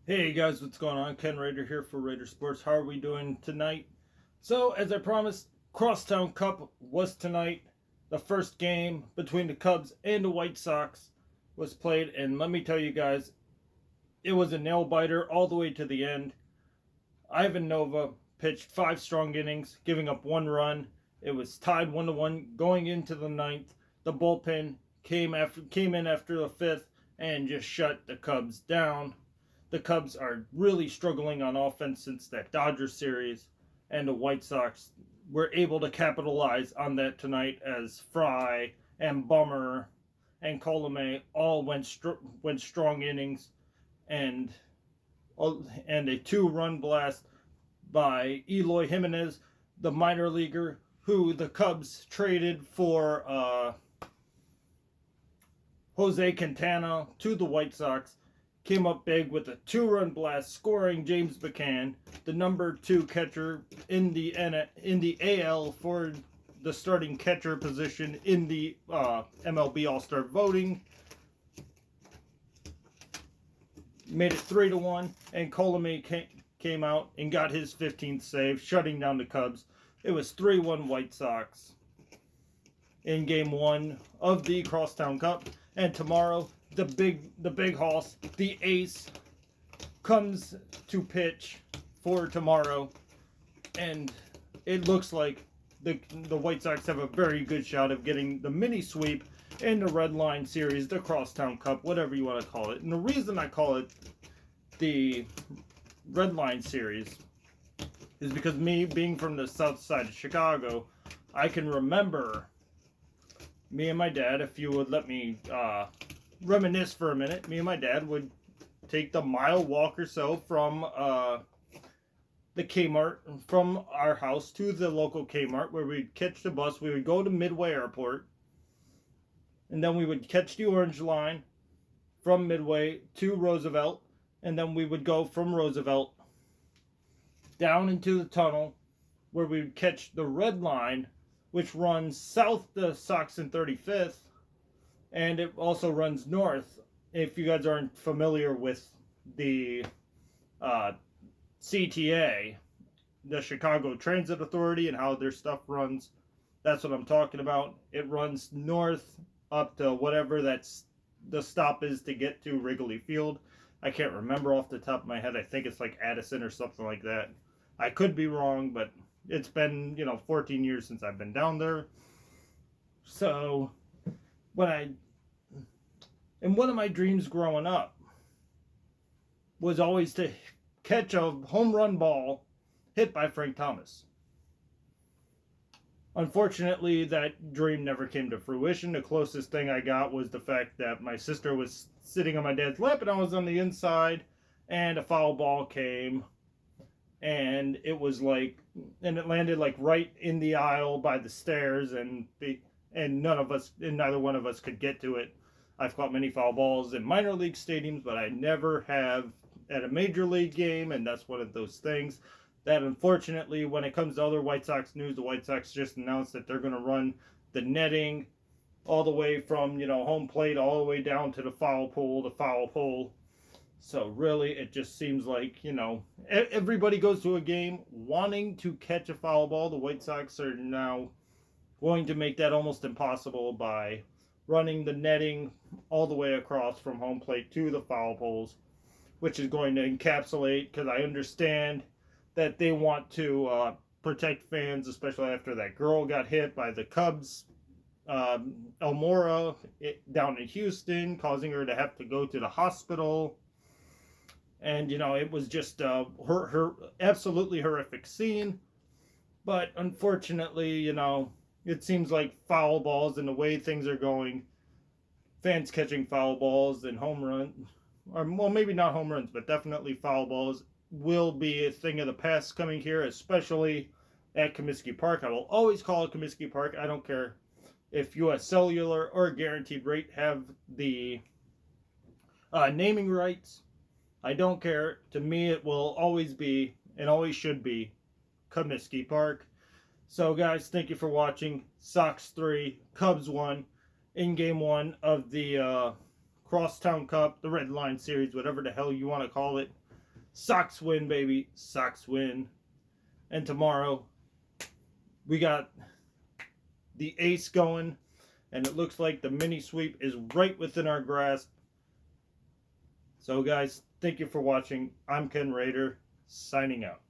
Hey guys, what's going on? Ken Raider here for Raider Sports. How are we doing tonight? So, as I promised, Crosstown Cup was tonight. The first game between the Cubs and the White Sox was played, and let me tell you guys, it was a nail biter all the way to the end. Ivan Nova pitched 5 strong innings, giving up 1 run. It was tied 1-1 going into the ninth. The bullpen came in after the fifth and just shut the Cubs down. The Cubs are really struggling on offense since that Dodgers series, and the White Sox were able to capitalize on that tonight as Fry and Bummer and Colomé all went strong innings, and and a 2-run blast by Eloy Jimenez, the minor leaguer who the Cubs traded for Jose Quintana to the White Sox, came up big with a 2-run blast, scoring James McCann, the number 2 catcher in the AL for the starting catcher position in the MLB All-Star voting. Made it 3-1, and Colomé came out and got his 15th save, shutting down the Cubs. It was 3-1 White Sox in Game 1 of the Crosstown Cup. And tomorrow, the big hoss, the ace, comes to pitch for tomorrow, and it looks like the White Sox have a very good shot of getting the mini sweep in the Red Line Series, the Crosstown Cup, whatever you want to call it. And the reason I call it the Red Line Series is because me being from the south side of Chicago, I can remember me and my dad, if you would let me reminisce for a minute, me and my dad would take the mile walk or so from the Kmart, from our house to the local Kmart, where we'd catch the bus. We would go to Midway Airport, and then we would catch the Orange Line from Midway to Roosevelt, and then we would go from Roosevelt down into the tunnel, where we would catch the Red Line, which runs south to Sox and 35th, and it also runs north. If you guys aren't familiar with the CTA, the Chicago Transit Authority, and how their stuff runs, that's what I'm talking about. It runs north up to whatever that's the stop is to get to Wrigley Field. I can't remember off the top of my head. I think it's like Addison or something like that. I could be wrong, but it's been 14 years since I've been down there. So one of my dreams growing up was always to catch a home run ball hit by Frank Thomas. Unfortunately, that dream never came to fruition. The closest thing I got was the fact that my sister was sitting on my dad's lap and I was on the inside, and a foul ball came, and it landed like right in the aisle by the stairs, and neither one of us could get to it. I've caught many foul balls in minor league stadiums, but I never have at a major league game, and that's one of those things that, unfortunately, when it comes to other White Sox news, the White Sox just announced that they're going to run the netting all the way from home plate all the way down to the foul pole. So really, it just seems like everybody goes to a game wanting to catch a foul ball. The White Sox are now going to make that almost impossible by running the netting all the way across from home plate to the foul poles, which is going to encapsulate, because I understand that they want to protect fans, especially after that girl got hit by the Cubs, Elmora, down in Houston, causing her to have to go to the hospital. And it was just her absolutely horrific scene. But unfortunately, it seems like foul balls, and the way things are going, fans catching foul balls and home runs, or well, maybe not home runs, but definitely foul balls, will be a thing of the past coming here, especially at Comiskey Park. I will always call it Comiskey Park. I don't care if U.S. Cellular or Guaranteed Rate have the naming rights. I don't care. To me, it will always be, and always should be, Comiskey Park. So, guys, thank you for watching. Sox 3, Cubs 1 in Game 1 of the Crosstown Cup, the Red Line Series, whatever the hell you want to call it. Sox win, baby. Sox win. And tomorrow, we got the ace going. And it looks like the mini sweep is right within our grasp. So, guys, thank you for watching. I'm Ken Rader, signing out.